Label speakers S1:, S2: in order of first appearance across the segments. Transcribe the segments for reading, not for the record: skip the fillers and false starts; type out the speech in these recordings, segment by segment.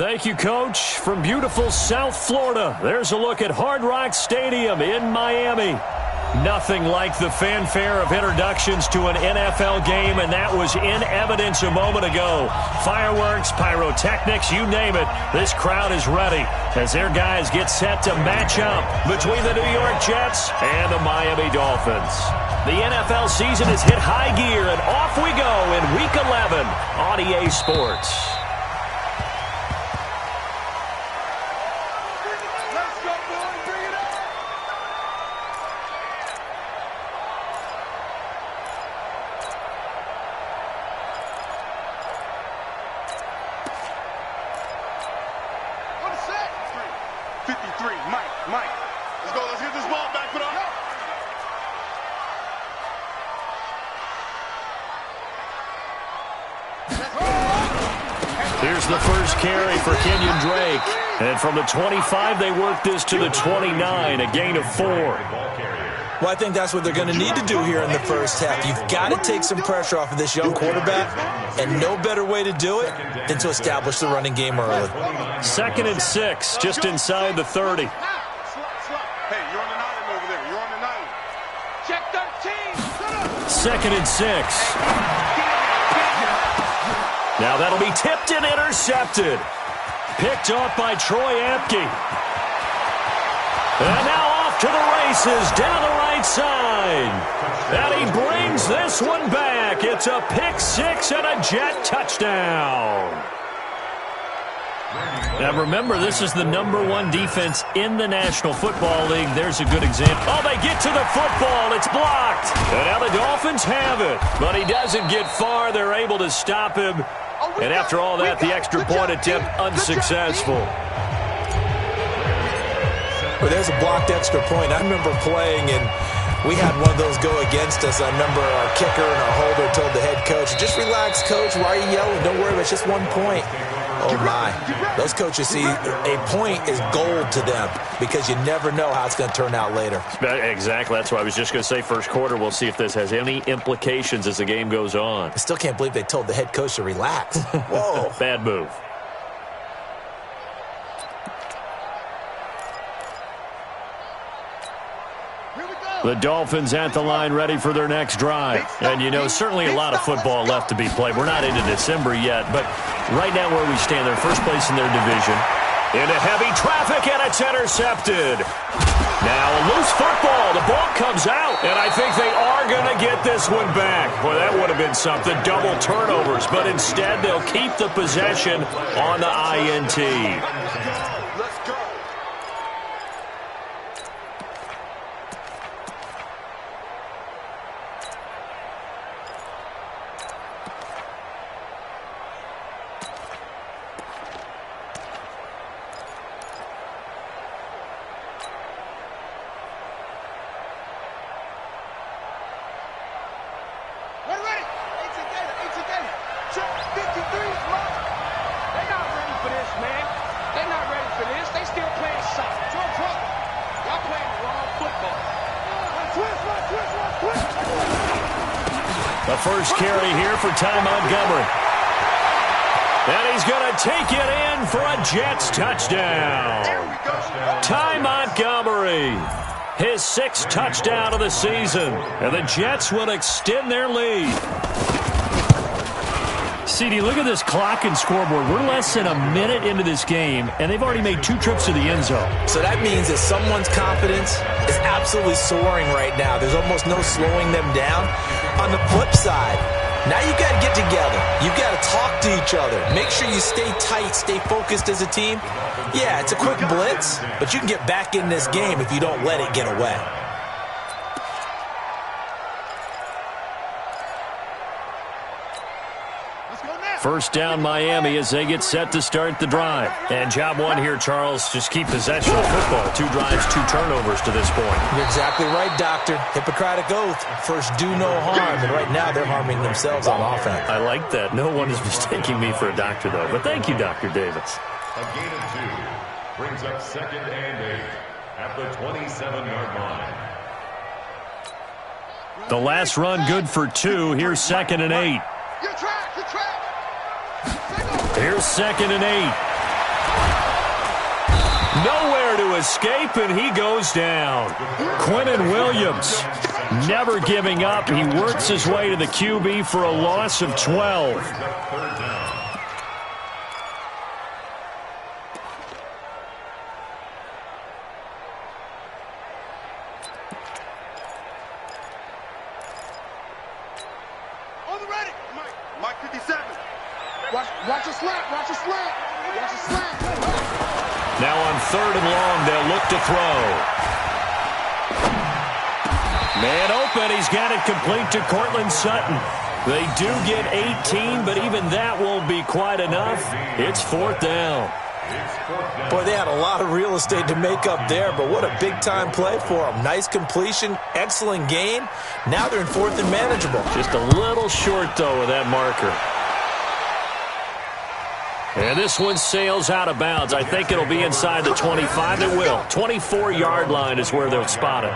S1: Thank you, Coach. From beautiful South Florida, there's a look at Hard Rock Stadium in Miami. Nothing like the fanfare of introductions to an NFL game, and that was in evidence a moment ago. Fireworks, pyrotechnics, you name it. This crowd is ready as their guys get set to match up between the New York Jets and the Miami Dolphins. The NFL season has hit high gear, and off we go in Week 11 on EA Sports.
S2: Here's the first carry for Kenyon Drake. And from the 25, they work this to the 29, a gain of 4.
S3: Well, I think that's what they're going to need to do here in the first half. You've got to take some pressure off of this young quarterback, and no better way to do it than to establish the running game early.
S1: 2nd and 6, just inside the 30.
S4: Hey, you're on an island over there. You're on an island. Check 13.
S1: 2nd and 6. Now that'll be tipped and intercepted. Picked off by Troy Apke. And now off to the races down the right side. And he brings this one back. It's a pick 6 and a Jet touchdown. Now remember, this is the #1 defense in the National Football League. There's a good example. Oh, they get to the football. It's blocked. And now the Dolphins have it. But he doesn't get far. They're able to stop him. And after all that, the extra point attempt unsuccessful.
S3: Well, there's a blocked extra point. I remember playing, and we had one of those go against us. I remember our kicker and our holder told the head coach, just relax, coach. Why are you yelling? Don't worry, it's just 1 point. Oh, my. Those coaches see a point is gold to them because you never know how it's going to turn out later.
S1: Exactly. That's what I was just going to say. First quarter, we'll see if this has any implications as the game goes on.
S3: I still can't believe they told the head coach to relax. Whoa.
S1: Bad move. The Dolphins at the line ready for their next drive. And, you know, certainly a lot of football left to be played. We're not into December yet, but right now where we stand, they're first place in their division. Into heavy traffic, and it's intercepted. Now a loose football. The ball comes out, and I think they are going to get this one back. Boy, that would have been something. Double turnovers, but instead they'll keep the possession on the INT. The first carry here for Ty Montgomery. And he's going to take it in for a Jets touchdown. Ty Montgomery, his 6th touchdown of the season. And the Jets will extend their lead. CD, look at this clock and scoreboard. We're less than a minute into this game, and they've already made 2 trips to the end zone.
S3: So that means that someone's confidence is absolutely soaring right now. There's almost no slowing them down. On the flip side, now you've got to get together. You've got to talk to each other. Make sure you stay tight, stay focused as a team. Yeah, it's a quick blitz, but you can get back in this game if you don't let it get away.
S1: First down Miami as they get set to start the drive. And job one here, Charles, just keep possession of the football. 2 drives, 2 turnovers to this point.
S3: You're exactly right, Doctor. Hippocratic oath. First, do no harm. And right now, they're harming themselves on offense.
S1: I like that. No one is mistaking me for a doctor, though. But thank you, Dr. Davis.
S5: A gain of 2 brings up 2nd and 8 at the 27-yard line.
S1: The last run good for 2. Here's 2nd and 8.
S4: You're trapped.
S1: Here's 2nd and 8. Nowhere to escape, and he goes down. Quinnen Williams never giving up. He works his way to the QB for a loss of 12.
S4: On the ready. Mike 57. Watch a slant. Watch a slant. Watch a slant.
S1: Now on 3rd and long, they'll look to throw. Man open. He's got it complete to Cortland Sutton. They do get 18, but even that won't be quite enough. It's 4th down.
S3: Boy, they had a lot of real estate to make up there, but what a big-time play for them. Nice completion, excellent gain. Now they're in 4th and manageable.
S1: Just a little short, though, of that marker. And this one sails out of bounds. I think it'll be inside the 25. It will. 24-yard line is where they'll spot it.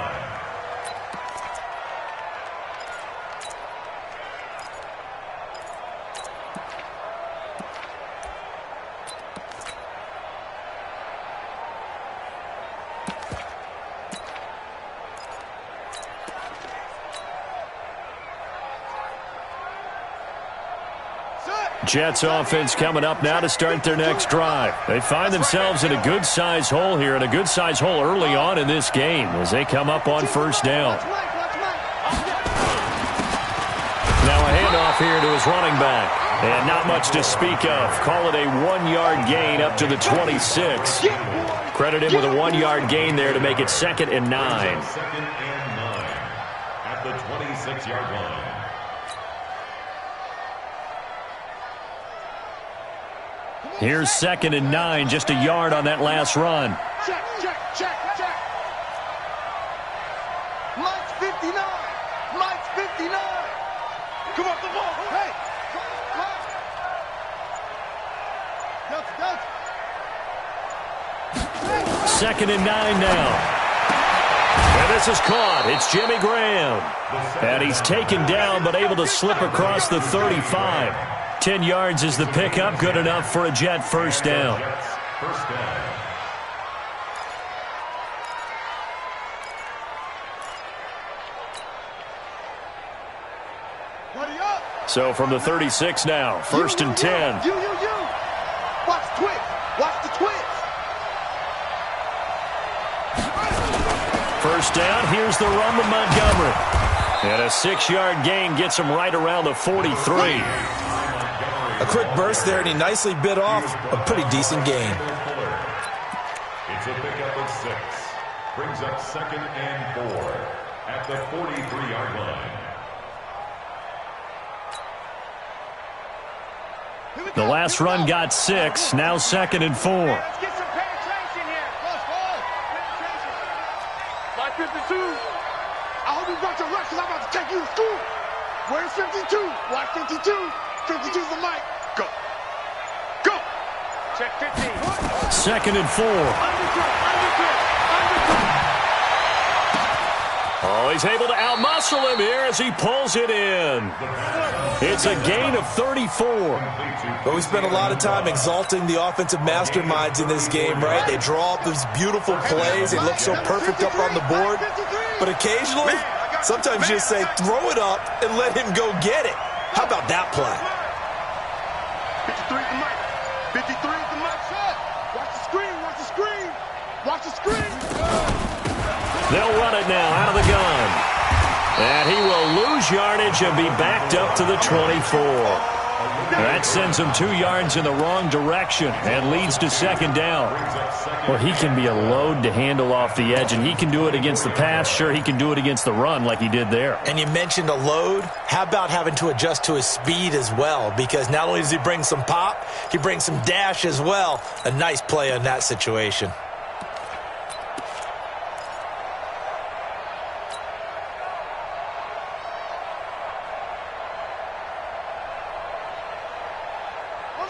S1: Jets offense coming up now to start their next drive. They find themselves in a good-sized hole here, and a good-sized hole early on in this game as they come up on 1st down. Now a handoff here to his running back. And not much to speak of. Call it a 1-yard gain up to the 26. Credit him with a 1-yard gain there to make it 2nd and 9.
S5: 2nd and 9 at the 26-yard line.
S1: Here's 2nd and 9, just a yard on that last run.
S4: Check. Mike's 59. Mike's 59. Come on, the ball. Hey. That's.
S1: 2nd and 9 now. And this is caught. It's Jimmy Graham. And he's taken down but able to slip across the 35. 10 yards is the pickup. Good enough for a Jet 1st down. So from the 36 now, 1st and 10.
S4: Watch the twist. Watch the twist.
S1: 1st down. Here's the run with Montgomery. And a 6-yard gain gets him right around the 43.
S3: A quick burst there, and he nicely bit off a pretty decent gain.
S5: It's a pickup of 6. Brings up 2nd and 4 at the 43-yard line.
S1: The last run got 6. Now 2nd and 4.
S4: Let's get some penetration here. Penetration. Like 52. I hope you brought your rush because I'm about to take you to school. Where's 52? Watch 52. 52's the mic. Go. Check 15.
S1: 2nd and 4. Oh, he's able to outmuscle him here as he pulls it in. It's a gain of 34.
S3: But we spent a lot of time exalting the offensive masterminds in this game, right? They draw up these beautiful plays. They look so perfect up on the board. But occasionally, sometimes you just say, throw it up and let him go get it. How about that play?
S4: 53 is the mic. 53 is the mic. Watch the screen. Watch the screen. Watch the screen.
S1: They'll run it now out of the gun. And he will lose yardage and be backed up to the 24. That sends him 2 yards in the wrong direction and leads to 2nd down. Well, he can be a load to handle off the edge, and he can do it against the pass. Sure, he can do it against the run like he did there.
S3: And you mentioned a load. How about having to adjust to his speed as well? Because not only does he bring some pop, he brings some dash as well. A nice play on that situation.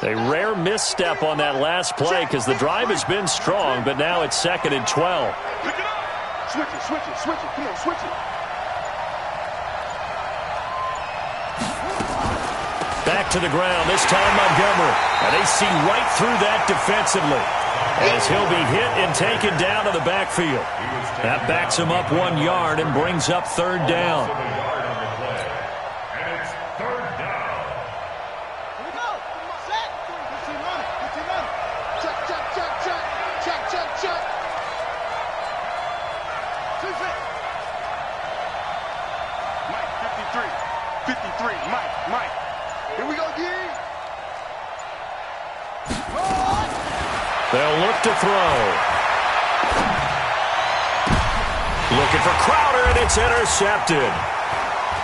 S1: A rare misstep on that last play because the drive has been strong, but now it's 2nd and 12.
S4: Switch it. Come on, switch it.
S1: Back to the ground, this time Montgomery. And they see right through that defensively. as he'll be hit and taken down to the backfield. That backs him up 1 yard and brings up third down.
S4: Mike. Here we go, D.
S1: They'll look to throw. Looking for Crowder, and it's intercepted.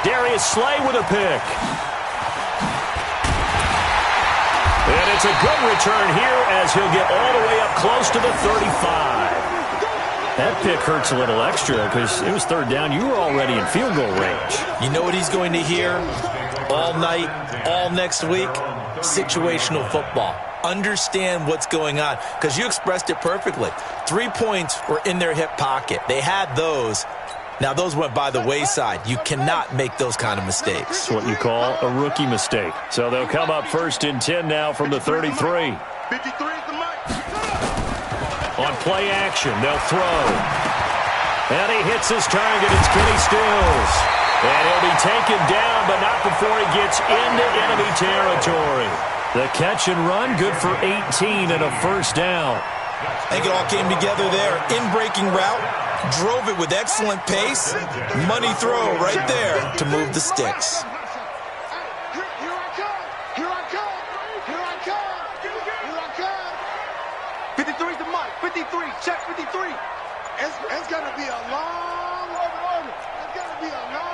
S1: Darius Slay with a pick. And it's a good return here as he'll get all the way up close to the 35. That pick hurts a little extra because it was third down. You were already in field goal range.
S3: You know what he's going to hear all night, all next week? Situational football. Understand what's going on, because you expressed it perfectly. 3 points were in their hip pocket. They had those. Now, those went by the wayside. You cannot make those kind of mistakes.
S1: It's what you call a rookie mistake. So they'll come up first and 10 now from the 33.
S4: 53 is the mic.
S1: On play action, they'll throw. And he hits his target. It's Kenny Stills. And he'll be taken down, but not before he gets into enemy territory. The catch and run, good for 18 and a first down.
S3: I think it all came together there. In-breaking route, drove it with excellent pace. Money throw right there to move the sticks.
S4: Here I come. 53 is the mic. 53. Check 53. It's going to be a long order. It's going to be a long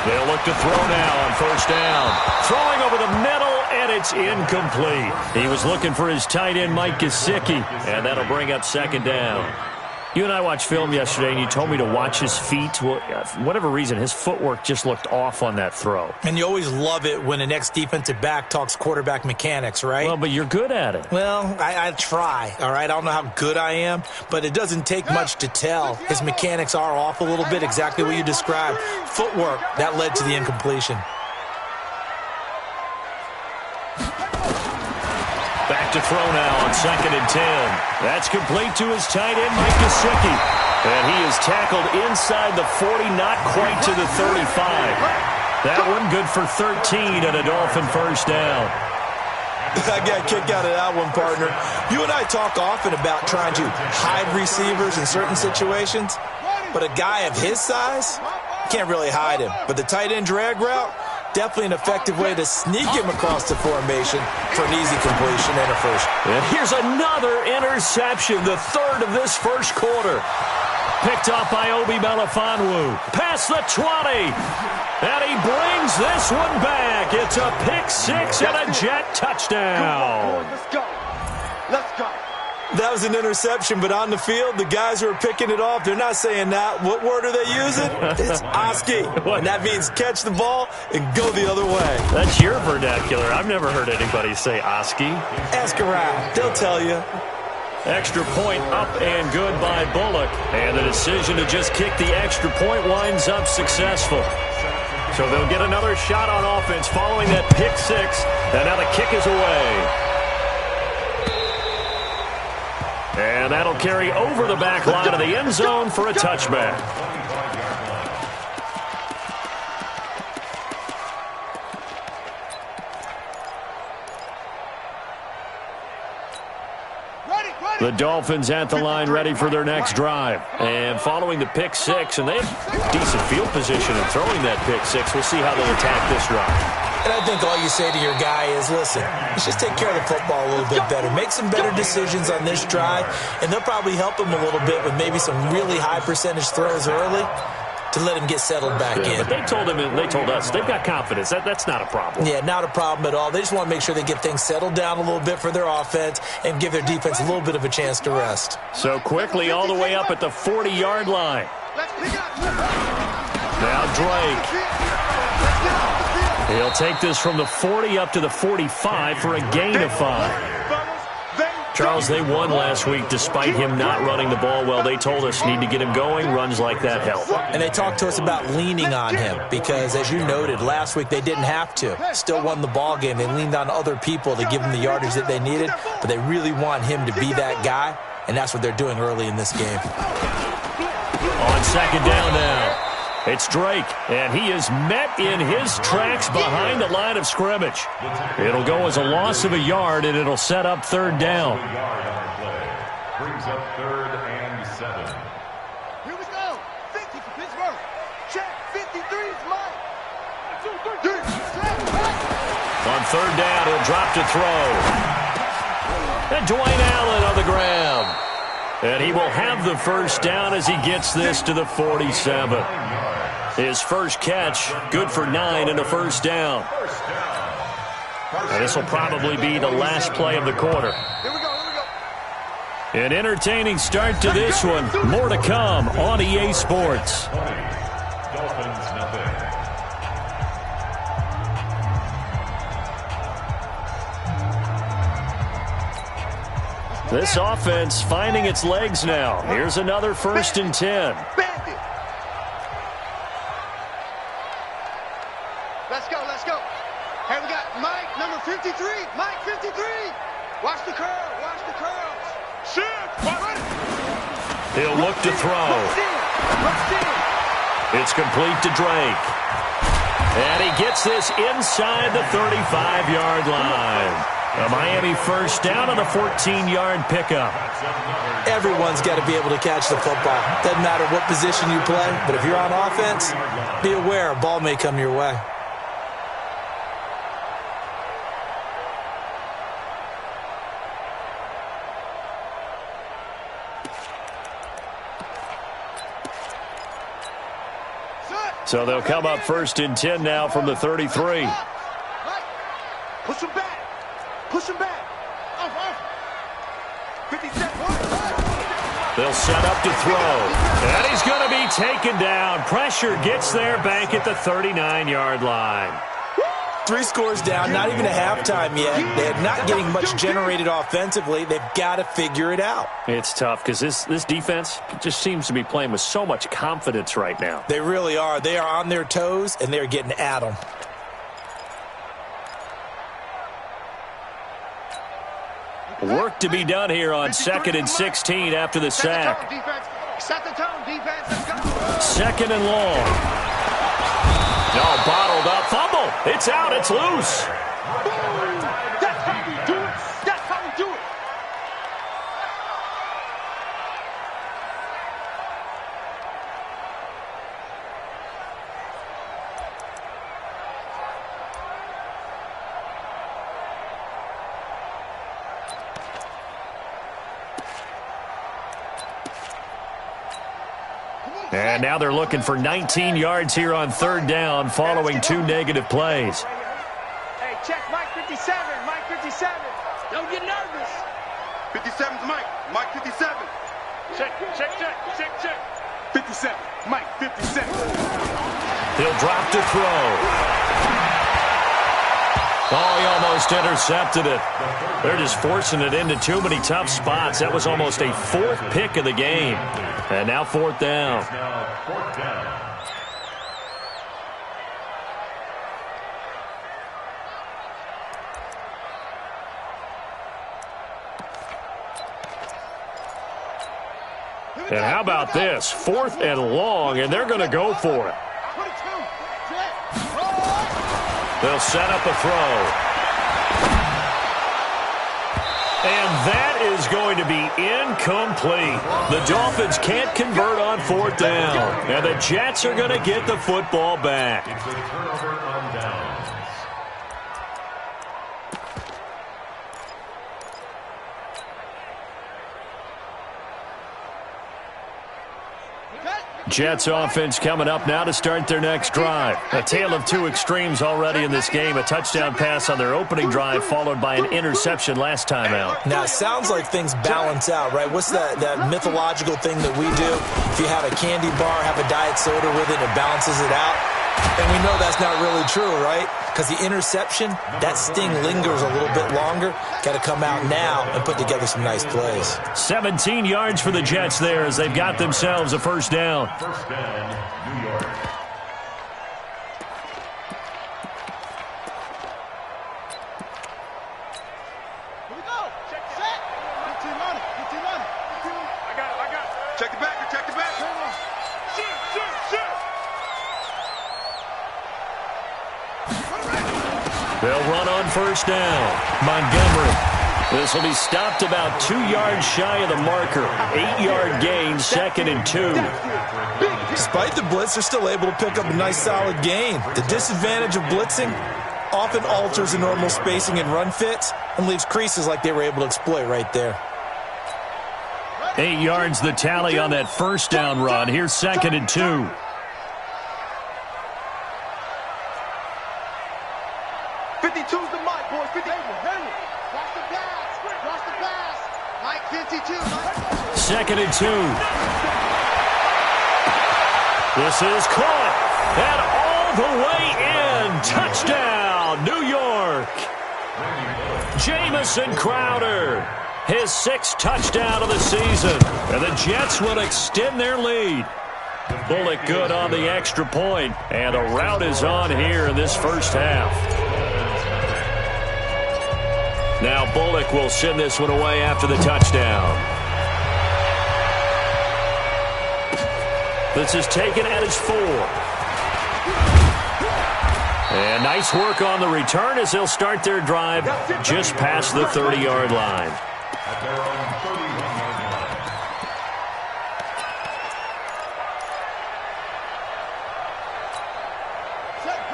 S1: They'll look to throw now on first down. Throwing over the middle, and it's incomplete. He was looking for his tight end, Mike Gesicki, and that'll bring up second down. You and I watched film yesterday, and you told me to watch his feet. Well, for whatever reason, his footwork just looked off on that throw.
S3: And you always love it when an ex-defensive back talks quarterback mechanics, right?
S1: Well, but you're good at it.
S3: Well, I try, all right? I don't know how good I am, but it doesn't take much to tell. His mechanics are off a little bit, exactly what you described. Footwork, that led to the incompletion.
S1: Back to throw now on second and 10. That's complete to his tight end, Mike Gesicki. And he is tackled inside the 40, not quite to the 35. That one good for 13 and a Dolphin first down.
S3: I got a kick out of that one, partner. You and I talk often about trying to hide receivers in certain situations, but a guy of his size, can't really hide him. But the tight end drag route, definitely an effective way to sneak him across the formation for an easy completion and a first.
S1: And here's another interception, the third of this first quarter. Picked up by Obi Melifonwu. Past the 20. And he brings this one back. It's a pick six and a Jet touchdown.
S4: Let's go.
S3: That was an interception, but on the field, the guys who are picking it off, they're not saying that. What word are they using? It's Oski. And that means catch the ball and go the other way.
S1: That's your vernacular. I've never heard anybody say Oski.
S3: Ask around. They'll tell you.
S1: Extra point up and good by Bullock. And the decision to just kick the extra point winds up successful. So they'll get another shot on offense following that pick six. And now the kick is away. And that'll carry over the back line of the end zone for a touchback. The Dolphins at the line ready for their next drive. And following the pick six, and they have decent field position in throwing that pick six. We'll see how they'll attack this drive.
S3: And I think all you say to your guy is, listen, let's just take care of the football a little bit better. Make some better decisions on this drive, and they'll probably help him a little bit with maybe some really high percentage throws early to let him get settled back in.
S1: But they told us they've got confidence. That's not a problem.
S3: Yeah, not a problem at all. They just want to make sure they get things settled down a little bit for their offense and give their defense a little bit of a chance to rest.
S1: So quickly all the way up at the 40-yard line. Now Drake. He'll take this from the 40 up to the 45 for a gain of 5. Charles, they won last week despite him not running the ball well. They told us need to get him going. Runs like that help.
S3: And they talked to us about leaning on him because, as you noted, last week they didn't have to. Still won the ball game. They leaned on other people to give them the yardage that they needed, but they really want him to be that guy, and that's what they're doing early in this game.
S1: On second down now. It's Drake, and he is met in his tracks behind the line of scrimmage. It'll go as a loss of a yard, and it'll set up third down.
S5: Brings up 3rd and 7.
S4: Here we go. 50 for Pittsburgh. Check. 53 is mine. 1, 2, 3.
S1: On third down, he'll drop to throw. And Dwayne Allen on the ground. And he will have the first down as he gets this to the 47. His first catch, good for 9 and a first down. And this will probably be the last play of the quarter.
S4: Here we go.
S1: An entertaining start to this one. More to come on EA Sports.
S5: Dolphins nothing.
S1: This offense finding its legs now. Here's another 1st and 10.
S4: Bandit. Let's go. Here we got Mike, number 53. Mike, 53. Watch the curls. Shit.
S1: He'll look to throw. It's complete to Drake. And he gets this inside the 35-yard line. A Miami first down on a 14-yard pickup.
S3: Everyone's got to be able to catch the football. Doesn't matter what position you play, but if you're on offense, be aware a ball may come your way.
S1: So they'll come up 1st and 10 now from the 33.
S4: Push him back. Off. 57.
S1: They'll set up to throw. And he's going to be taken down. Pressure gets there back at the 39-yard line.
S3: 3 scores down, not even a halftime yet. They're not getting much generated offensively. They've got to figure it out.
S1: It's tough because this defense just seems to be playing with so much confidence right now.
S3: They really are. They are on their toes, and they're getting at them.
S1: Work to be done here on 2nd and 16 after the sack.
S4: Set the tone, defense. Let's go.
S1: 2nd and long. No, bottled up. Fumble. It's out. It's loose.
S4: That's how we do it.
S1: And now they're looking for 19 yards here on 3rd down following 2 negative plays.
S4: Hey, check Mike 57. Mike 57. Don't get nervous. 57's Mike. Mike 57. Check. 57. Mike 57.
S1: He'll drop to throw. Oh, he almost intercepted it. They're just forcing it into too many tough spots. That was almost a 4th pick of the game. And now 4th down. And how about this? 4th and long, and they're going to go for it. They'll set up a throw. And that is going to be incomplete. The Dolphins can't convert on 4th down. And the Jets are going to get the football back.
S5: It's a turnover on downs.
S1: Jets offense coming up now to start their next drive. A tale of 2 extremes already in this game. A touchdown pass on their opening drive followed by an interception last time out.
S3: Now, it sounds like things balance out, right? What's that mythological thing that we do? If you have a candy bar, have a diet soda with it, it balances it out. And we know that's not really true, right? Because the interception, that sting lingers a little bit longer. Got to come out now and put together some nice plays.
S1: 17 yards for the Jets there as they've got themselves a first down.
S5: First down, New York.
S4: Here we go. Check set. 15 on it. 15 on it. I got it. Check the back. Check the back. Shoot.
S1: They'll run on first down. Montgomery. This will be stopped about 2 yards shy of the marker. 8-yard gain, 2nd and 2.
S3: Despite the blitz, they're still able to pick up a nice solid gain. The disadvantage of blitzing often alters the normal spacing and run fits and leaves creases like they were able to exploit right there.
S1: 8 yards the tally on that first down run. Here's 2nd and 2.
S4: 52's the mic, boys. 50. Watch the pass. Mike 52. Mike.
S1: 2nd and 2. This is caught. And all the way in. Touchdown, New York. Jamison Crowder. His 6th touchdown of the season. And the Jets will extend their lead. Bullock good on the extra point. And a rout is on here in this first half. Now Bullock will send this one away after the touchdown. This is taken at his 4. And nice work on the return as they'll start their drive just past the 30-yard line.
S5: At their own 31-yard line.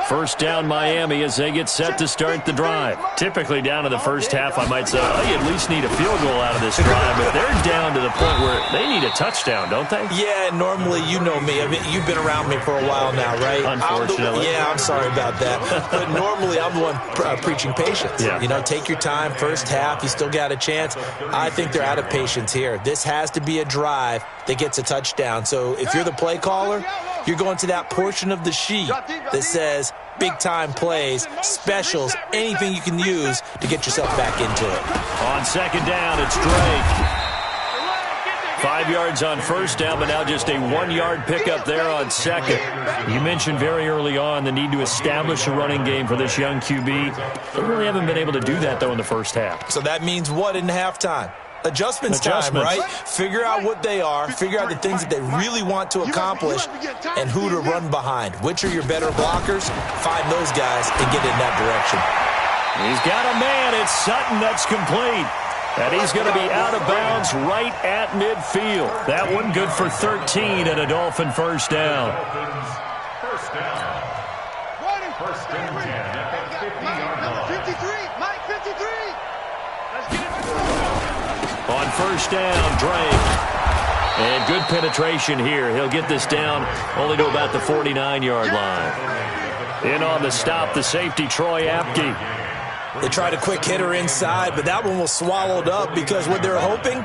S1: First down Miami as they get set to start the drive. Typically down in the first half, I might say, oh, you at least need a field goal out of this drive. But they're down to the point where they need a touchdown, don't they?
S3: Yeah, normally, you know me. I mean, you've been around me for a while now, right?
S1: Unfortunately.
S3: I'm sorry about that. But normally, I'm the one preaching patience.
S1: Yeah.
S3: You know, take your time. First half, you still got a chance. I think they're out of patience here. This has to be a drive that gets a touchdown. So if you're the play caller, you're going to that portion of the sheet that says big-time plays, specials, anything you can use to get yourself back into it.
S1: On second down, it's Drake. 5 yards on first down, but now just a 1-yard pickup there on second. You mentioned very early on the need to establish a running game for this young QB. They really haven't been able to do that, though, in the first half.
S3: So that means what in halftime? Adjustments time, right? Figure out what they are, figure out the things that they really want to accomplish, and who to run behind. Which are your better blockers? Find those guys and get in that direction.
S1: He's got a man. It's Sutton that's complete. And he's going to be out of bounds right at midfield. That one good for 13 and a Dolphin first down.
S5: First down. First and 10 at the 50-yard line.
S4: 53. Mike 53. Let's get it.
S1: On first down, Drake. And good penetration here. He'll get this down only to about the 49-yard line. In on the stop, the safety, Troy Apke.
S3: They tried a quick hitter inside, but that one was swallowed up because what they're hoping,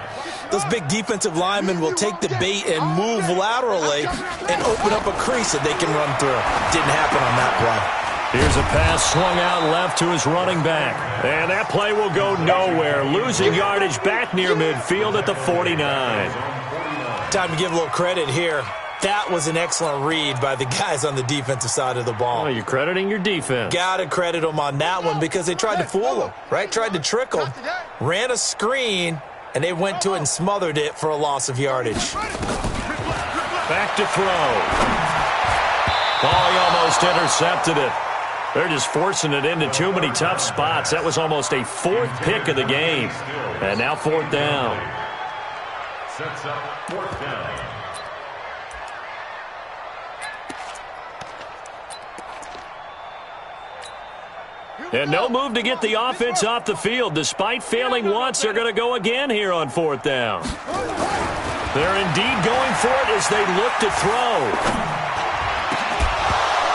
S3: those big defensive linemen will take the bait and move laterally and open up a crease that they can run through. Didn't happen on that play.
S1: Here's a pass swung out left to his running back. And that play will go nowhere. Losing yardage back near midfield at the 49.
S3: Time to give a little credit here. That was an excellent read by the guys on the defensive side of the ball.
S1: Oh, you're crediting your defense.
S3: Got to credit them on that one because they tried to fool them, right? Tried to trick them, ran a screen, and they went to it and smothered it for a loss of yardage.
S1: Back to throw. Oh, he almost intercepted it. They're just forcing it into too many tough spots. That was almost a 4th pick of the game. And now 4th down.
S5: Sets up 4th down.
S1: And no move to get the offense off the field. Despite failing once, they're going to go again here on 4th down. They're indeed going for it as they look to throw.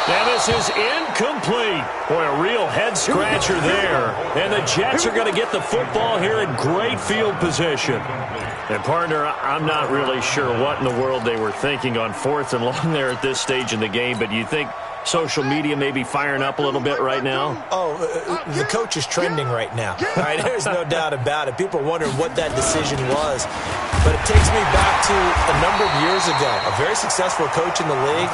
S1: And this is incomplete. Boy, a real head-scratcher there. And the Jets are going to get the football here in great field position. And, partner, I'm not really sure what in the world they were thinking on 4th and long there at this stage in the game, but you think social media maybe firing up a little bit right now?
S3: Oh, the coach is trending right now. All right, there's no doubt about it. People are wondering what that decision was. But it takes me back to a number of years ago. A very successful coach in the league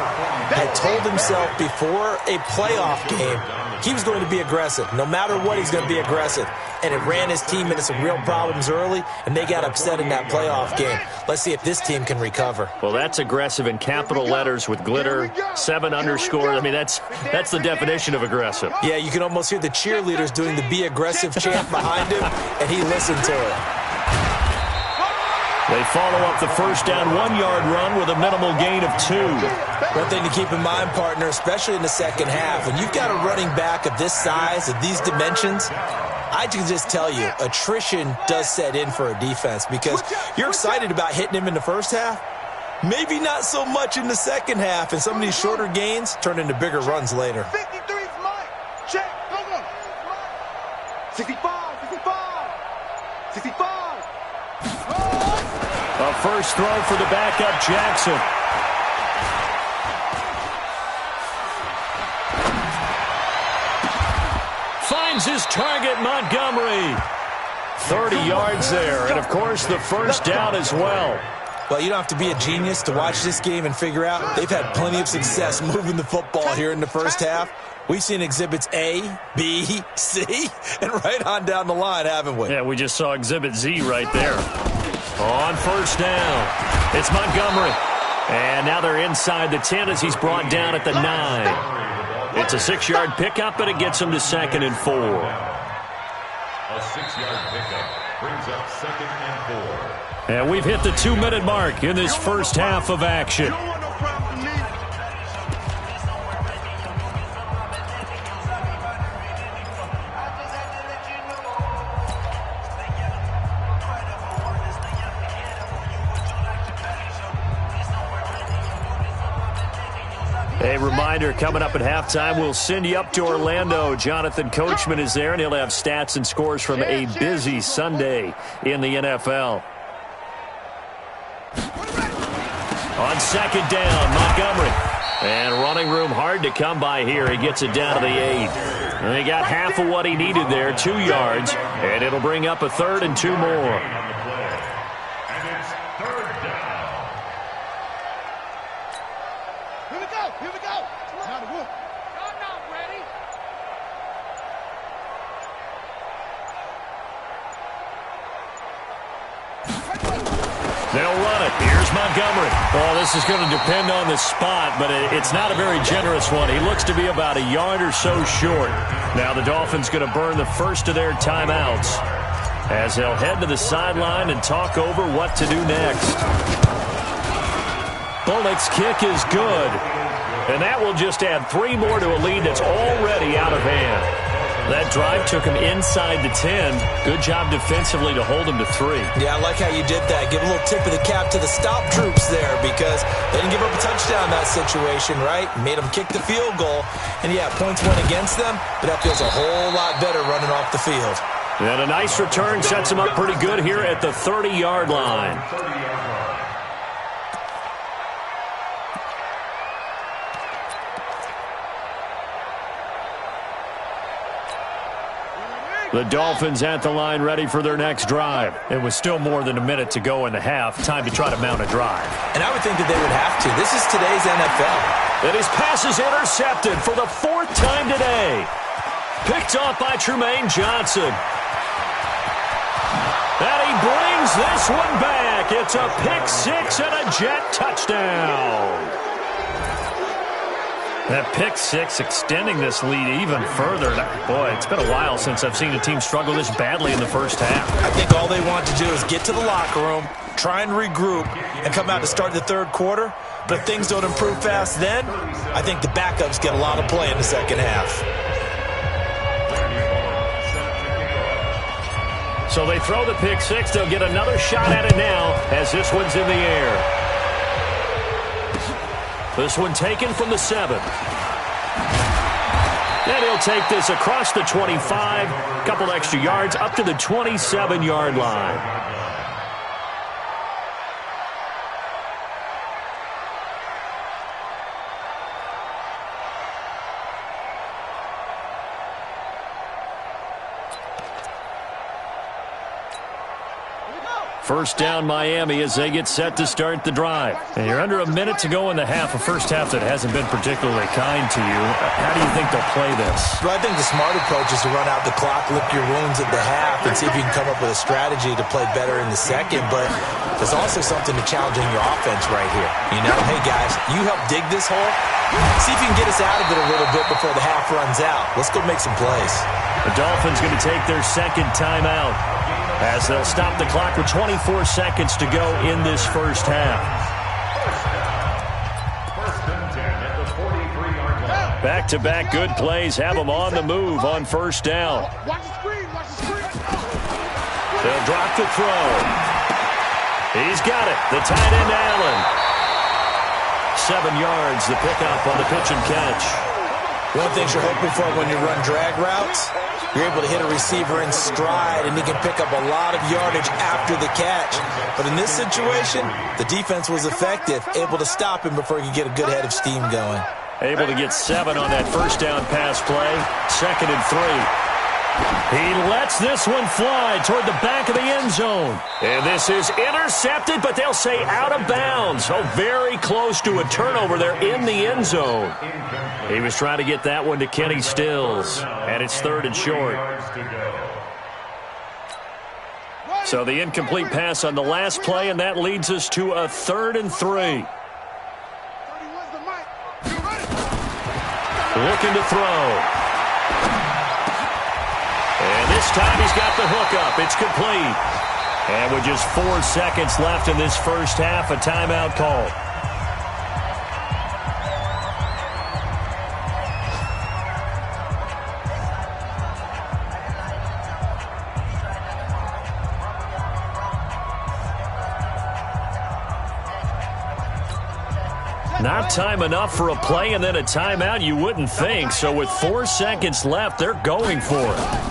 S3: had told himself before a playoff game he was going to be aggressive. No matter what, he's going to be aggressive. And it ran his team into some real problems early, and they got upset in that playoff game. Let's see if this team can recover.
S1: Well, that's aggressive in capital letters with glitter, 7 underscore. I mean, that's the definition of aggressive.
S3: Yeah, you can almost hear the cheerleaders doing the be aggressive chant behind him, and he listened to it.
S1: They follow up the first down 1-yard run with a minimal gain of 2.
S3: One thing to keep in mind, partner, especially in the second half, when you've got a running back of this size, of these dimensions, I can just tell you, attrition does set in for a defense because you're excited about hitting him in the first half. Maybe not so much in the second half, and some of these shorter gains turn into bigger runs later.
S4: 53 is mine. Check. Go. 65. 65.
S1: A first throw for the backup, Jackson. Finds his target, Montgomery. 30 yards there, and of course the first down as well.
S3: Well, you don't have to be a genius to watch this game and figure out they've had plenty of success moving the football here in the first half. We've seen exhibits A, B, C, and right on down the line, haven't we?
S1: Yeah, we just saw exhibit Z right there. On first down, it's Montgomery. And now they're inside the 10 as he's brought down at the 9. It's a 6-yard pickup, and it gets him to 2nd and 4.
S5: A 6-yard pickup brings up 2nd and 4.
S1: And we've hit the 2-minute mark in this first half of action. A reminder, coming up at halftime, we'll send you up to Orlando. Jonathan Coachman is there, and he'll have stats and scores from a busy Sunday in the NFL. On second down, Montgomery. And running room hard to come by here. He gets it down to the 8. And he got half of what he needed there, 2 yards. And it'll bring up a 3rd and 2 more. They'll run it. Here's Montgomery. Well, this is going to depend on the spot, but it's not a very generous one. He looks to be about a yard or so short. Now the Dolphins going to burn the first of their timeouts as they'll head to the sideline and talk over what to do next. Bullock's kick is good, and that will just add 3 more to a lead that's already out of hand. That drive took him inside the 10. Good job defensively to hold him to 3.
S3: Yeah, I like how you did that. Give a little tip of the cap to the stop troops there because they didn't give up a touchdown in that situation, right? Made them kick the field goal. And, yeah, points went against them, but that feels a whole lot better running off the field.
S1: And a nice return sets him up pretty good here at the 30-yard line. The Dolphins at the line ready for their next drive. It was still more than a minute to go in the half. Time to try to mount a drive.
S3: And I would think that they would have to. This is today's NFL.
S1: And his pass is intercepted for the 4th time today. Picked off by Trumaine Johnson. And he brings this one back. It's a pick-6 and a Jet touchdown. That pick-6 extending this lead even further. Boy, it's been a while since I've seen a team struggle this badly in the first half.
S3: I think all they want to do is get to the locker room, try and regroup, and come out to start the third quarter. But if things don't improve fast then, I think the backups get a lot of play in the second half.
S1: So they throw the pick-6. They'll get another shot at it now as this one's in the air. This one taken from the 7. And he'll take this across the 25, a couple extra yards up to the 27-yard line. First down Miami as they get set to start the drive. And you're under a minute to go in the half, a first half that hasn't been particularly kind to you. How do you think they'll play this?
S3: Well, I think the smart approach is to run out the clock, lick your wounds at the half, and see if you can come up with a strategy to play better in the second. But there's also something to challenging your offense right here. You know, hey, guys, you help dig this hole. See if you can get us out of it a little bit before the half runs out. Let's go make some plays.
S1: The Dolphins going to take their second timeout as they'll stop the clock with 24 seconds to go in this first half.
S5: First and 10 at the 43-yard line.
S1: Back-to-back good plays have them on the move on first down.
S4: Watch the screen. Watch the screen.
S1: They'll drop the throw. He's got it. The tight end, Allen. 7 yards, the pickup on the pitch and catch.
S3: One of the things you're hoping for when you run drag routes, you're able to hit a receiver in stride, and he can pick up a lot of yardage after the catch. But in this situation, the defense was effective, able to stop him before he could get a good head of steam going.
S1: Able to get 7 on that first down pass play. 2nd and 3. He lets this one fly toward the back of the end zone. And this is intercepted, but they'll say out of bounds. Oh, very close to a turnover there in the end zone. He was trying to get that one to Kenny Stills, and it's 3rd and short. So the incomplete pass on the last play, and that leads us to a 3rd and 3. Looking to throw. And this time he's got the hook up. It's complete. And with just 4 seconds left in this first half, a timeout call. Not time enough for a play and then a timeout, you wouldn't think. So with 4 seconds left, they're going for it.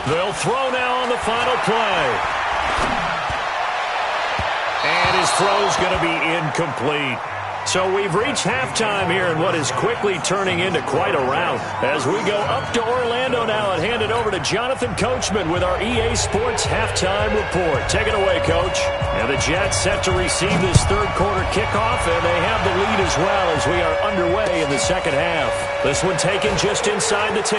S1: They'll throw now on the final play. And his throw's going to be incomplete. So we've reached halftime here in what is quickly turning into quite a rout. As we go up to Orlando now and hand it over to Jonathan Coachman with our EA Sports Halftime Report. Take it away, Coach. And the Jets set to receive this third quarter kickoff, and they have the lead as well as we are underway in the second half. This one taken just inside the 10.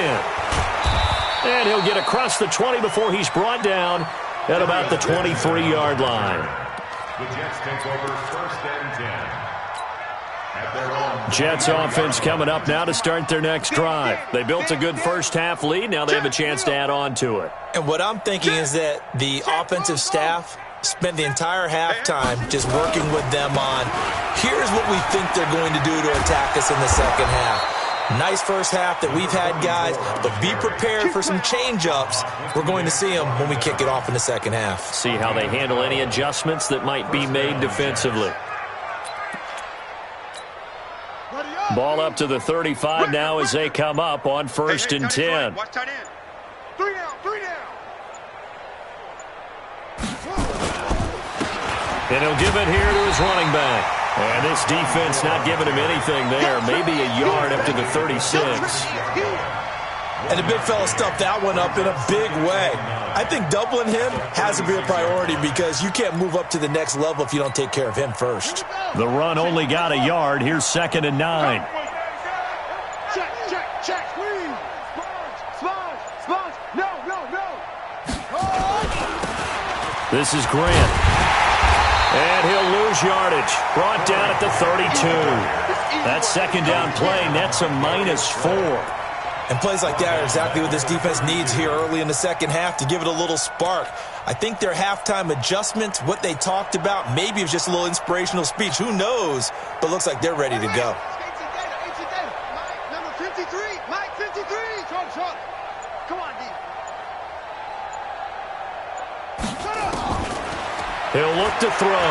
S1: And he'll get across the 20 before he's brought down at about the 23-yard line.
S5: The Jets take over 1st and 10.
S1: Jets offense coming up now to start their next drive. They built a good first half lead. Now they have a chance to add on to it.
S3: And what I'm thinking is that the offensive staff spent the entire halftime just working with them on, here's what we think they're going to do to attack us in the second half. Nice first half that we've had, guys, but be prepared for some change-ups. We're going to see them when we kick it off in the second half.
S1: See how they handle any adjustments that might be made defensively. Ball up to the 35 now as they come up on 1st and 10.
S4: Watch tight end. 3 down, 3 down.
S1: And he'll give it here to his running back. And this defense not giving him anything there. Maybe a yard up to the 36.
S3: And the big fella stuffed that one up in a big way. I think doubling him has to be a priority because you can't move up to the next level if you don't take care of him first.
S1: The run only got a yard. Here's 2nd and 9.
S4: Check, check, check. Squeeze. Sponge. No.
S1: This is Grant. And he'll lose yardage. Brought down at the 32. That second down play nets a -4.
S3: And plays like that are exactly what this defense needs here early in the second half to give it a little spark. I think their halftime adjustments, what they talked about, maybe it was just a little inspirational speech. Who knows? But looks like they're ready to go.
S4: Number 53. Mike 53. Short. Come on, D. Shut up.
S1: He'll look to throw.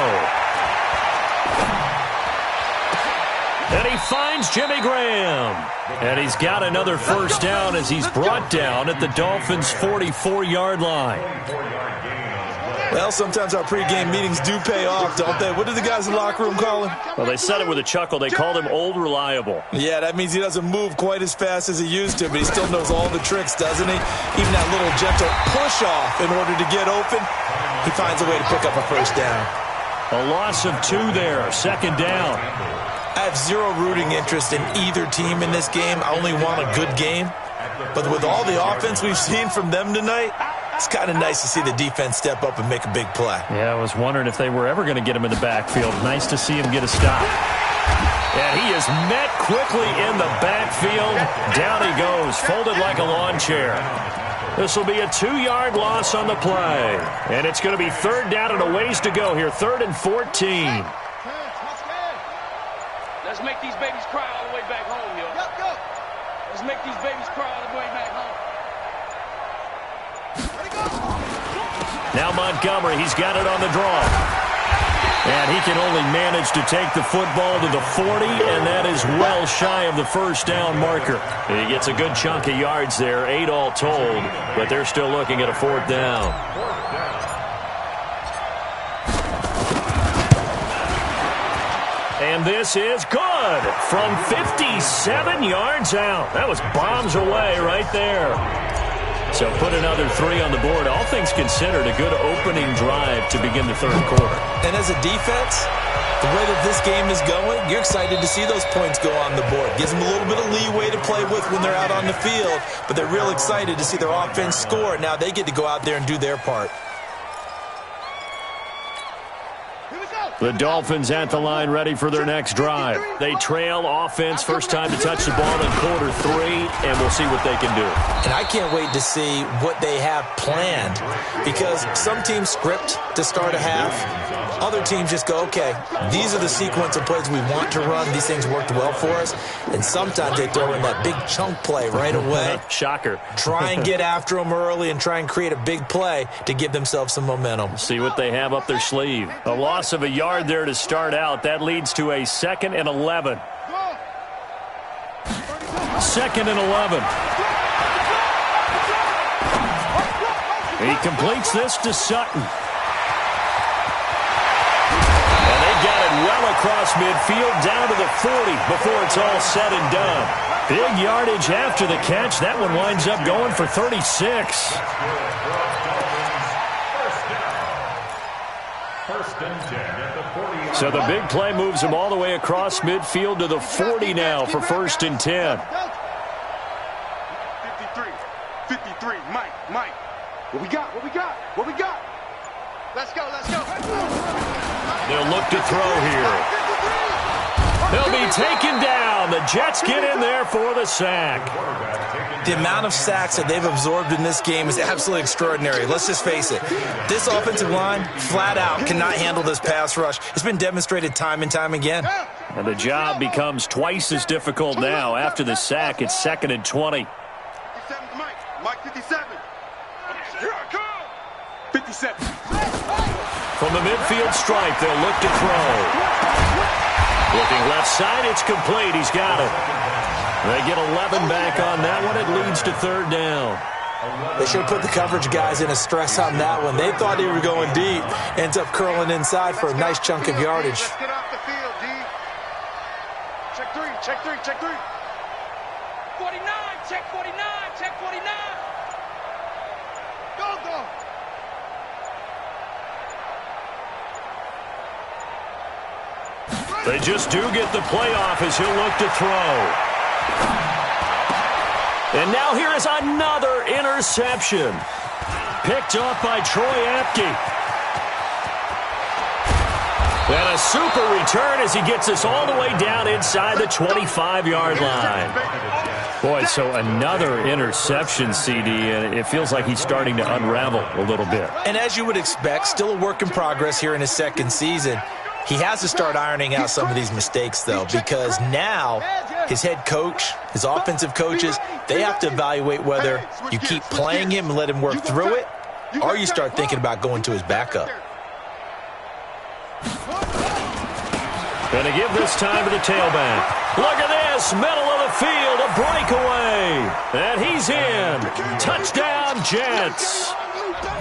S1: And he finds Jimmy Graham. And he's got another first down as he's brought down at the Dolphins' 44-yard line.
S3: Well, sometimes our pregame meetings do pay off, don't they? What did the guys in the locker room call him?
S1: Well, they said it with a chuckle. They called him Old Reliable.
S3: Yeah, that means he doesn't move quite as fast as he used to, but he still knows all the tricks, doesn't he? Even that little gentle push-off in order to get open. he finds a way to pick up a first down.
S1: A loss of 2 there, second down.
S3: I have zero rooting interest in either team in this game. I only want a good game. But with all the offense we've seen from them tonight, it's kind of nice to see the defense step up and make a big play.
S1: Yeah, I was wondering if they were ever going to get him in the backfield. Nice to see him get a stop. And he is met quickly in the backfield. Down he goes, folded like a lawn chair. This will be a 2-yard loss on the play. And it's going to be third down and a ways to go here. 3rd and 14.
S6: Let's make these babies cry all the way back home, yo. Let's make these babies cry all the way back home.
S1: Now Montgomery, he's got it on the draw. And he can only manage to take the football to the 40, and that is well shy of the first down marker. He gets a good chunk of yards there, 8 all told, but they're still looking at a 4th down. And this is good from 57 yards out. That was bombs away right there. So put another 3 on the board. All things considered, a good opening drive to begin the third quarter.
S3: And as a defense, the way that this game is going, you're excited to see those points go on the board. Gives them a little bit of leeway to play with when they're out on the field, but they're real excited to see their offense score. Now they get to go out there and do their part.
S1: The Dolphins at the line ready for their next drive. They trail offense, first time to touch the ball in quarter 3, and we'll see what they can do.
S3: And I can't wait to see what they have planned, because some teams script to start a half. Other teams just go, okay, these are the sequence of plays we want to run. These things worked well for us. And sometimes they throw in that big chunk play right away.
S1: Shocker.
S3: Try and get after them early and try and create a big play to give themselves some momentum.
S1: See what they have up their sleeve. A loss of a yard there to start out. That leads to a 2nd and 11. 2nd and 11. He completes this to Sutton. And they got it well across midfield down to the 40 before it's all said and done. Big yardage after the catch. That one winds up going for 36. So the big play moves him all the way across midfield to the 40 now for 1st and 10.
S4: 53, Mike. What we got? Let's go.
S1: They'll look to throw here. He'll be taken down. The Jets get in there for the sack.
S3: The amount of sacks that they've absorbed in this game is absolutely extraordinary. Let's just face it. This offensive line, flat out, cannot handle this pass rush. It's been demonstrated time and time again.
S1: And the job becomes twice as difficult now. After the sack, it's 2nd and 20.
S4: 57 Mike 57. Here I come. 57.
S1: From the midfield stripe, they'll look to throw. Looking left side, it's complete. He's got it. They get 11 back on that one. It leads to 3rd down.
S3: They should have put the coverage guys in a stress on that one. They thought they were going deep. Ends up curling inside for a nice chunk of yardage.
S4: Let's get off the field, D. Check 3.
S6: 49, check 49.
S4: Go.
S1: They just do get the playoff as he'll look to throw. And now here is another interception. Picked off by Troy Apke. And a super return as he gets us all the way down inside the 25-yard line. Boy, so another interception, CD, and it feels like he's starting to unravel a little bit.
S3: And as you would expect, still a work in progress here in his 2nd season. He has to start ironing out some of these mistakes, though, because now his head coach, his offensive coaches, they have to evaluate whether you keep playing him and let him work through it, or you start thinking about going to his backup.
S1: Going to give this time to the tailback. Look at this, middle of the field, a breakaway. And he's in. Touchdown, Jets.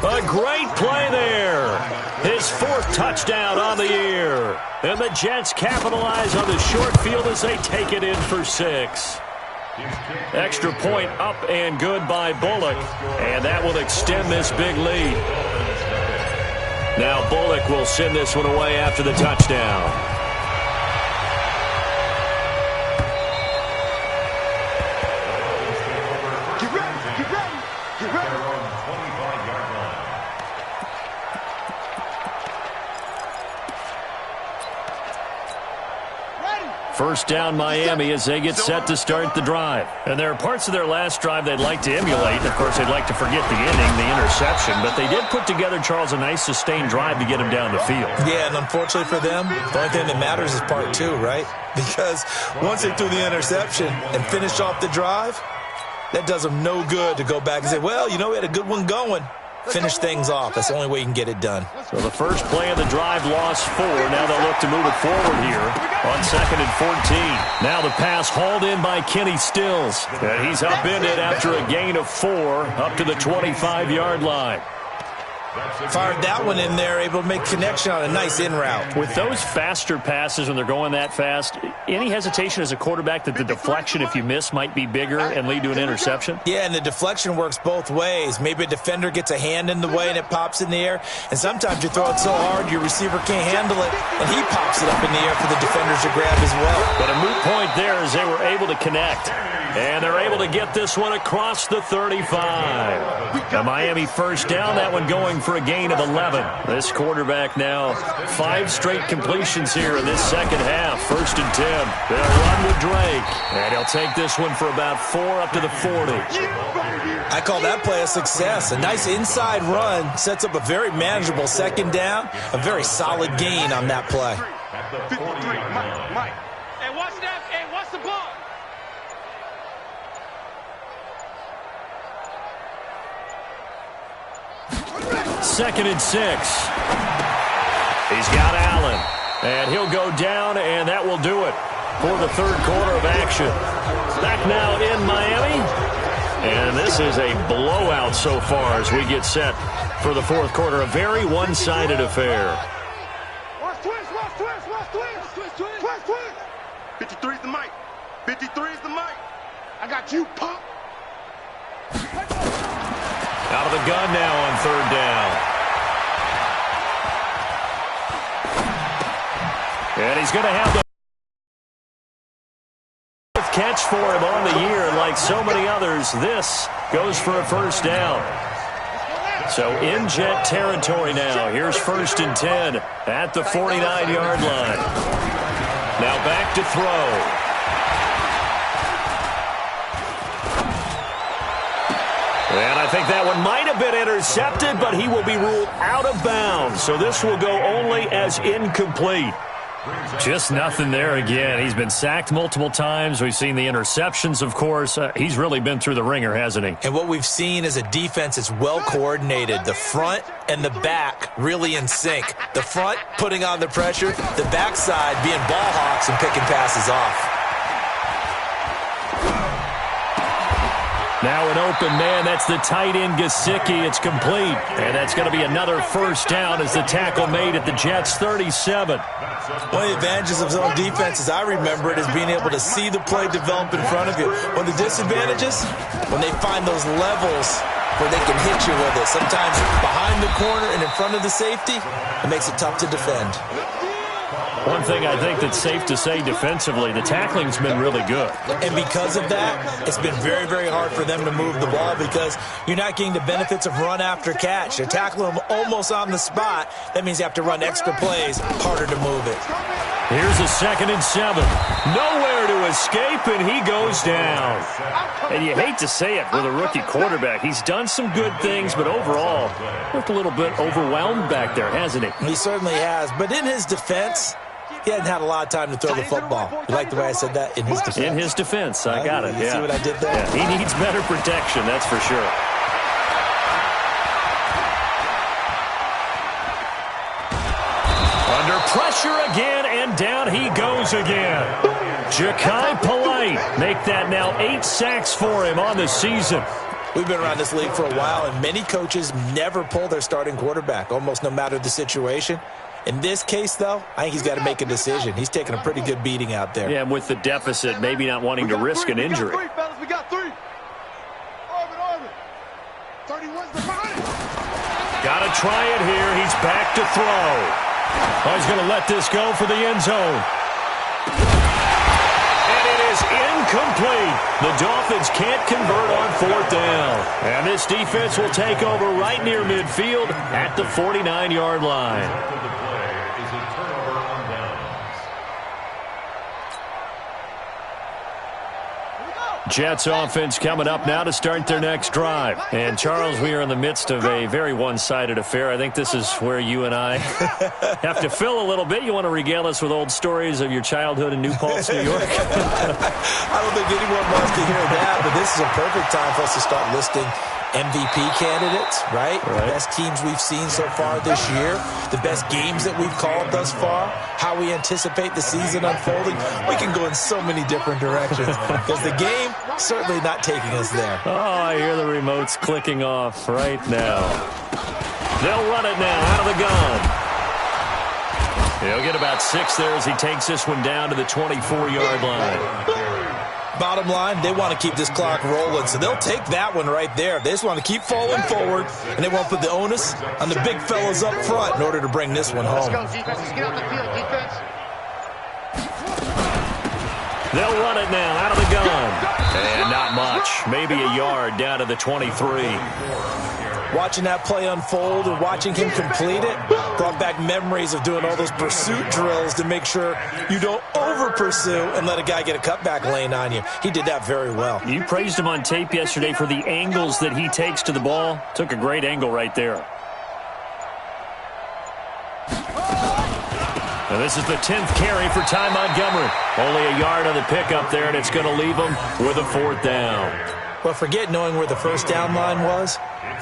S1: A great play there. His 4th touchdown on the year. And the Jets capitalize on the short field as they take it in for 6. Extra point up and good by Bullock. And that will extend this big lead. Now Bullock will send this one away after the touchdown.
S4: Get ready, get ready, get ready.
S5: They're on the 25-yard line.
S1: First down Miami as they get set to start the drive. And there are parts of their last drive they'd like to emulate. Of course, they'd like to forget the inning, the interception. But they did put together, Charles, a nice sustained drive to get him down the field.
S3: Yeah, and unfortunately for them, the only thing that matters is part two, right? Because once they threw the interception and finished off the drive, that does them no good to go back and say, well, you know, we had a good one going. Finish things off. That's the only way you can get it done.
S1: So the first play of the drive lost 4. Now they'll look to move it forward here on 2nd and 14. Now the pass hauled in by Kenny Stills. And he's upended after a gain of 4 up to the 25-yard line.
S3: Fired that one in there, able to make connection on a nice in route.
S1: With those faster passes when they're going that fast, any hesitation as a quarterback that the deflection, if you miss, might be bigger and lead to an interception?
S3: Yeah, and the deflection works both ways. Maybe a defender gets a hand in the way and it pops in the air. And sometimes you throw it so hard your receiver can't handle it, and he pops it up in the air for the defenders to grab as well.
S1: But a moot point there as they were able to connect. And they're able to get this one across the 35. The Miami first down, that one going for a gain of 11. This quarterback now 5 straight completions here in this second half. 1st and 10. They'll run with Drake. And he'll take this one for about 4 up to the 40.
S3: I call that play a success. A nice inside run sets up a very manageable second down. A very solid gain on that play.
S5: At the 40-yard line.
S6: Mike. Hey, watch that. Hey, watch the ball.
S1: 2nd and 6. He's got Allen. And he'll go down, and that will do it for the third quarter of action. Back now in Miami. And this is a blowout so far as we get set for the fourth quarter. A very one-sided affair.
S4: Watch twist, watch twist, watch twist, twist, twist, twist, twist. 53 is the mic. 53 is the mic. I got you, punk.
S1: Out of the gun now on 3rd down. And he's going to have the catch for him on the year. Like so many others, this goes for a first down. So in jet territory now. Here's 1st and 10 at the 49-yard line. Now back to throw. And I think that one might have been intercepted, but he will be ruled out of bounds. So this will go only as incomplete. Just nothing there again. He's been sacked multiple times. We've seen the interceptions, of course. He's really been through the ringer, hasn't he?
S3: And what we've seen is a defense that's well coordinated. The front and the back really in sync. The front putting on the pressure, the backside being ball hawks and picking passes off.
S1: Now an open man, that's the tight end Gesicki. It's complete. And that's going to be another first down as the tackle made at the Jets' 37.
S3: One of the advantages of zone defense, as I remember it, is being able to see the play develop in front of you. One of the disadvantages, when they find those levels where they can hit you with it. Sometimes behind the corner and in front of the safety, it makes it tough to defend.
S1: One thing I think that's safe to say defensively, the tackling's been really good.
S3: And because of that, it's been very, very hard for them to move the ball because you're not getting the benefits of run after catch. They're tackling them almost on the spot. That means you have to run extra plays, harder to move it.
S1: Here's a 2nd and 7. Nowhere to escape, and he goes down. And you hate to say it with a rookie quarterback. He's done some good things, but overall, looked a little bit overwhelmed back there, hasn't he?
S3: He certainly has. But in his defense, he hadn't had a lot of time to throw the football. You like the way I said that? In his defense.
S1: In his defense. I got it.
S3: You see what I did there?
S1: Yeah, he needs better protection, that's for sure. Under pressure again, and down he goes again. Ja'Kai Polite make that now 8 sacks for him on the season.
S3: We've been around this league for a while, and many coaches never pull their starting quarterback, almost no matter the situation. In this case, though, I think he's got to make a decision. He's taking a pretty good beating out there.
S1: Yeah, and with the deficit, maybe not wanting to risk an injury.
S4: We got 3. Orbit. 31's the behind.
S1: Got a try it here. He's back to throw. Oh, he's going to let this go for the end zone. And it is incomplete. The Dolphins can't convert on 4th down. And this defense will take over right near midfield at the 49-yard line. Jets offense coming up now to start their next drive. And, Charles, we are in the midst of a very one-sided affair. I think this is where you and I have to fill a little bit. You want to regale us with old stories of your childhood in New Paltz, New York?
S3: I don't think anyone wants to hear that, but this is a perfect time for us to start listing MVP candidates, right? The best teams we've seen so far this year, the best games that we've called thus far, how we anticipate the season unfolding. We can go in so many different directions because the game certainly not taking us there.
S1: Oh, I hear the remotes clicking off right now. They'll run it now out of the gun. He'll get about 6 there as he takes this one down to the 24-yard line.
S3: Bottom line, they want to keep this clock rolling, so they'll take that one right there. They just want to keep falling forward, and they won't put the onus on the big fellas up front in order to bring this one home.
S4: Let's go, defense. Let's get out the field, defense.
S1: They'll run it now out of the gun. And not much. Maybe a yard down to the 23.
S3: Watching that play unfold and watching him complete it brought back memories of doing all those pursuit drills to make sure you don't over-pursue and let a guy get a cutback lane on you. He did that very well.
S1: You praised him on tape yesterday for the angles that he takes to the ball. Took a great angle right there. And this is the 10th carry for Ty Montgomery. Only a yard on the pickup there, and it's going to leave him with a 4th down.
S3: Well, forget knowing where the first down line was.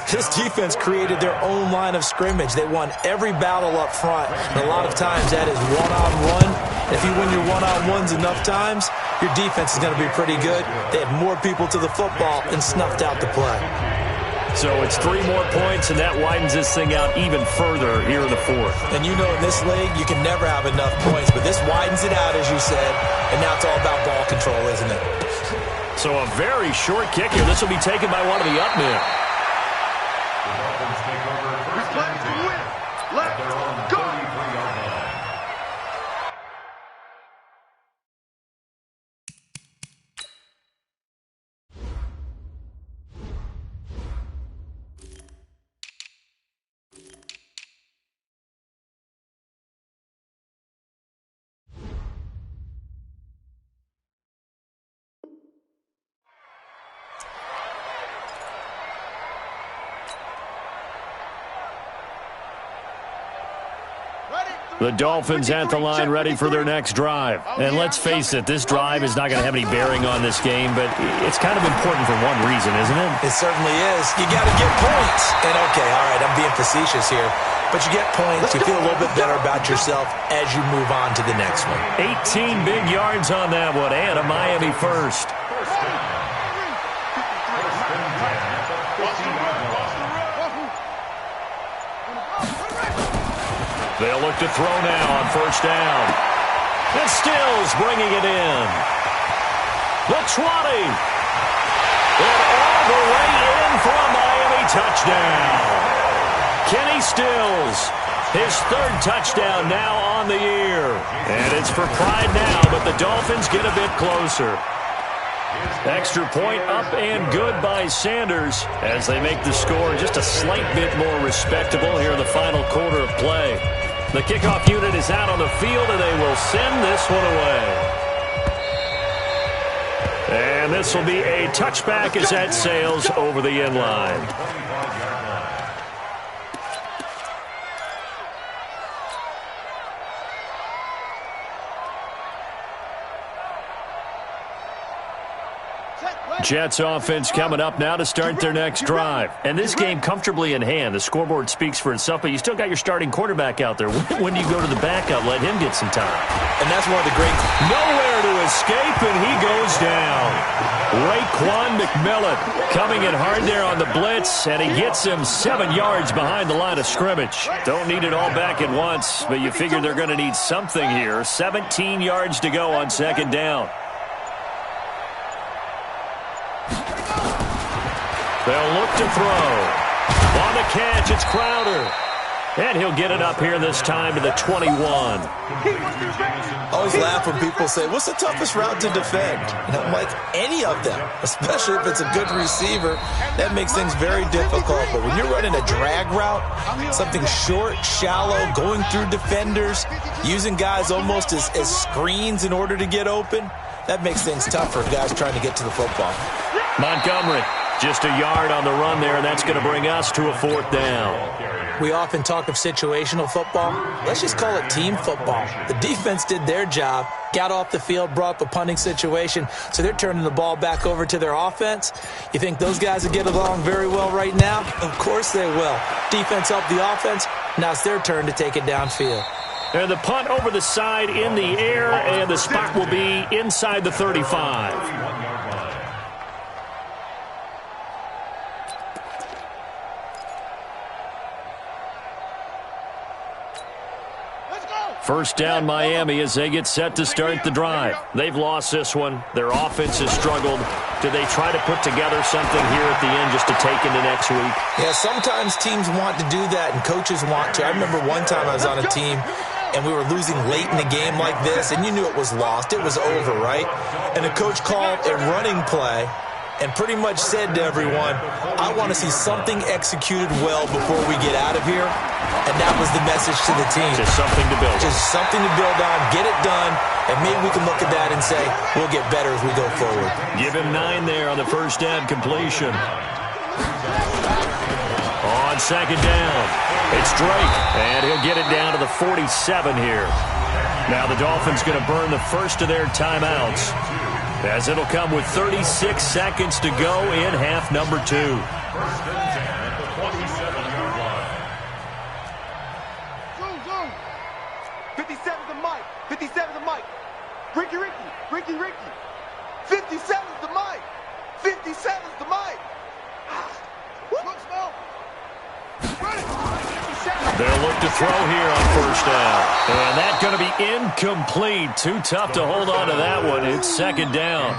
S3: This defense created their own line of scrimmage. They won every battle up front, and a lot of times that is one-on-one. If you win your one-on-ones enough times, your defense is going to be pretty good. They had more people to the football and snuffed out the play.
S1: So it's 3 more points, and that widens this thing out even further here in the 4th.
S3: And you know in this league, you can never have enough points, but this widens it out, as you said, and now it's all about ball control, isn't it?
S1: So a very short kick here. This will be taken by one of the up men. The Dolphins at the line ready for their next drive. And let's face it, this drive is not going to have any bearing on this game, but it's kind of important for one reason, isn't it?
S3: It certainly is. You got to get points. And, okay, all right, I'm being facetious here. But you get points, you feel a little bit better about yourself as you move on to the next one.
S1: 18 big yards on that one, and a Miami first. They'll look to throw now on 1st down. And Stills bringing it in. The 20. And all the way in for a Miami touchdown. Kenny Stills, his 3rd touchdown now on the year. And it's for pride now, but the Dolphins get a bit closer. Extra point up and good by Sanders as they make the score just a slight bit more respectable here in the final quarter of play. The kickoff unit is out on the field, and they will send this one away. And this will be a touchback as that sails over the end line. Jets offense coming up now to start their next drive. And this game comfortably in hand. The scoreboard speaks for itself, but you still got your starting quarterback out there. When do you go to the backup? Let him get some time.
S3: And that's one of the great...
S1: Nowhere to escape, and he goes down. Raekwon McMillan coming in hard there on the blitz, and he gets him 7 yards behind the line of scrimmage. Don't need it all back at once, but you figure they're going to need something here. 17 yards to go on 2nd down. They'll look to throw. On the catch, it's Crowder. And he'll get it up here this time to the 21.
S3: I always laugh when people say, what's the toughest route to defend? And I'm like, any of them, especially if it's a good receiver. That makes things very difficult. But when you're running a drag route, something short, shallow, going through defenders, using guys almost as screens in order to get open, that makes things tough for guys trying to get to the football.
S1: Montgomery, just a yard on the run there, and that's going to bring us to a 4th down.
S3: We often talk of situational football. Let's just call it team football. The defense did their job, got off the field, brought up a punting situation, so they're turning the ball back over to their offense. You think those guys will get along very well right now? Of course they will. Defense helped the offense. Now it's their turn to take it downfield.
S1: And the punt over the side in the air, and the spot will be inside the 35. First down, Miami, as they get set to start the drive. They've lost this one. Their offense has struggled. Do they try to put together something here at the end just to take into next week?
S3: Yeah, sometimes teams want to do that, and coaches want to. I remember one time I was on a team, and we were losing late in the game like this, and you knew it was lost. It was over, right? And the coach called a running play and pretty much said to everyone, I want to see something executed well before we get out of here. And that was the message to the team.
S1: Just something to build.
S3: Just something to build on, get it done, and maybe we can look at that and say, we'll get better as we go forward.
S1: Give him 9 there on the first down completion. On second down, it's Drake, and he'll get it down to the 47 here. Now the Dolphins going to burn the first of their timeouts, as it'll come with 36 seconds to go in half number 2.
S5: First and 10 at the 47-yard line.
S4: Zoom. 57's the Mike. 57's the Mike. Ricky. 57's the Mike. 57's the Mike. Look, Snow.
S1: They'll look to throw here on first down. And that's going to be incomplete. Too tough to hold on to that one. It's second down.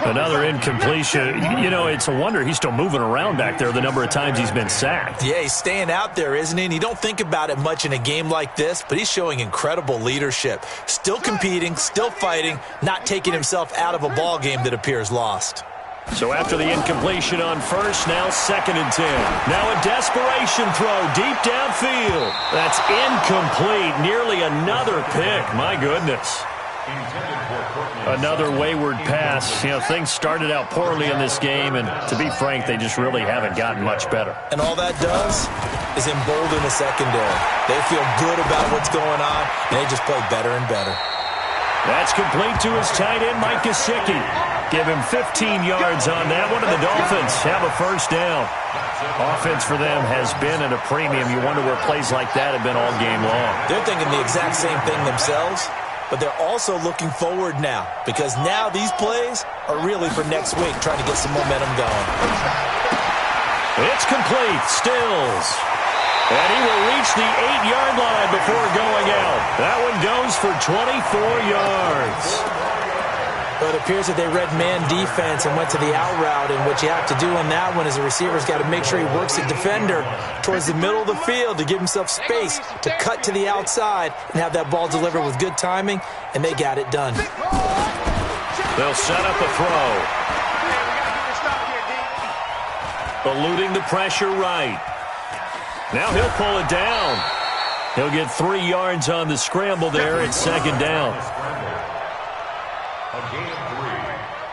S1: Another incompletion. You know, it's a wonder he's still moving around back there the number of times he's been sacked.
S3: Yeah, he's staying out there, isn't he? And you don't think about it much in a game like this, but he's showing incredible leadership. Still competing, still fighting, not taking himself out of a ball game that appears lost.
S1: So after the incompletion on first, now second and 10. Now a desperation throw deep downfield. That's incomplete. Nearly another pick. My goodness. Another wayward pass. You know, things started out poorly in this game, and to be frank, they just really haven't gotten much better.
S3: And all that does is embolden the secondary. They feel good about what's going on, and they just play better and better.
S1: That's complete to his tight end, Mike Gesicki. Give him 15 yards on that one, and the Dolphins have a first down. Offense for them has been at a premium. You wonder where plays like that have been all game long.
S3: They're thinking the exact same thing themselves, but they're also looking forward now, because now these plays are really for next week, trying to get some momentum going.
S1: It's complete. Stills. And he will reach the 8-yard line before going out. That one goes for 24 yards.
S3: But it appears that they read man defense and went to the out route, and what you have to do on that one is the receiver's got to make sure he works the defender towards the middle of the field to give himself space to cut to the outside and have that ball delivered with good timing, and they got it done.
S1: They'll set up a throw. Eluding the pressure right. Now he'll pull it down. He'll get 3 yards on the scramble there at second down.
S5: A gain of 3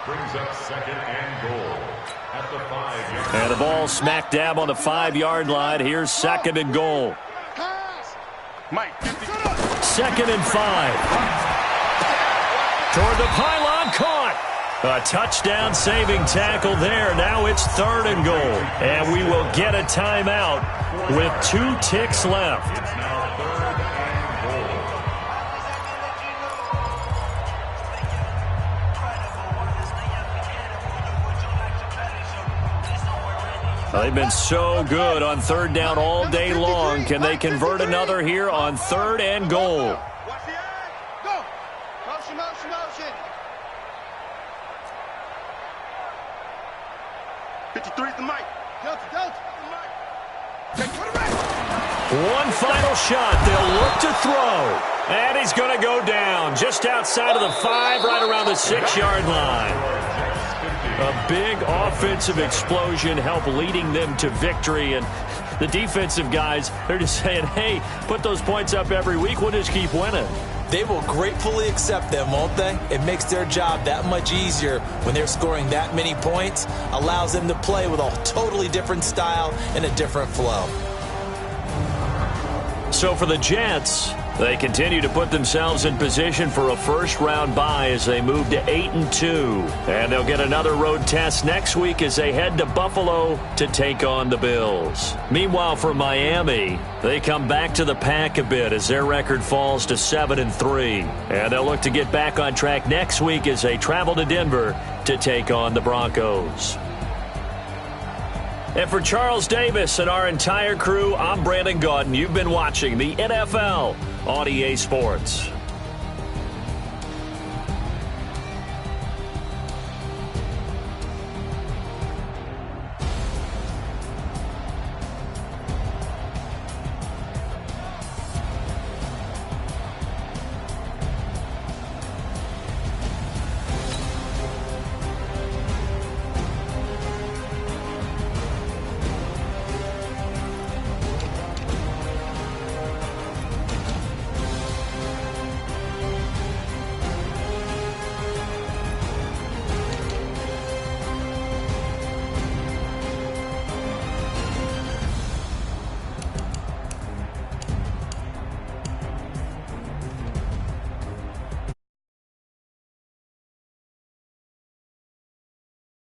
S5: brings up second and goal at the 5-yard line.
S1: And the ball smack dab on the 5-yard line. Here's second and goal. Second and 5. Toward the pylon, caught. A touchdown saving tackle there. Now it's third and goal. And we will get a timeout with 2 ticks left.
S5: It's now third and goal.
S1: They've been so good on third down all day long. Can they convert another here on third and goal?
S4: Watch the eye. Go. Motion. 53's the Mike. Delta, the Mike.
S1: One final shot. They'll look to throw. And he's going to go down just outside of the 5, right around the 6-yard line. A big offensive explosion helped leading them to victory. And the defensive guys, they're just saying, hey, put those points up every week. We'll just keep winning.
S3: They will gratefully accept them, won't they? It makes their job that much easier when they're scoring that many points. Allows them to play with a totally different style and a different flow.
S1: So for the Jets, they continue to put themselves in position for a first-round bye as they move to 8-2. And they'll get another road test next week as they head to Buffalo to take on the Bills. Meanwhile, for Miami, they come back to the pack a bit as their record falls to 7-3. And they'll look to get back on track next week as they travel to Denver to take on the Broncos. And for Charles Davis and our entire crew, I'm Brandon Gaudin. You've been watching the NFL on EA Sports.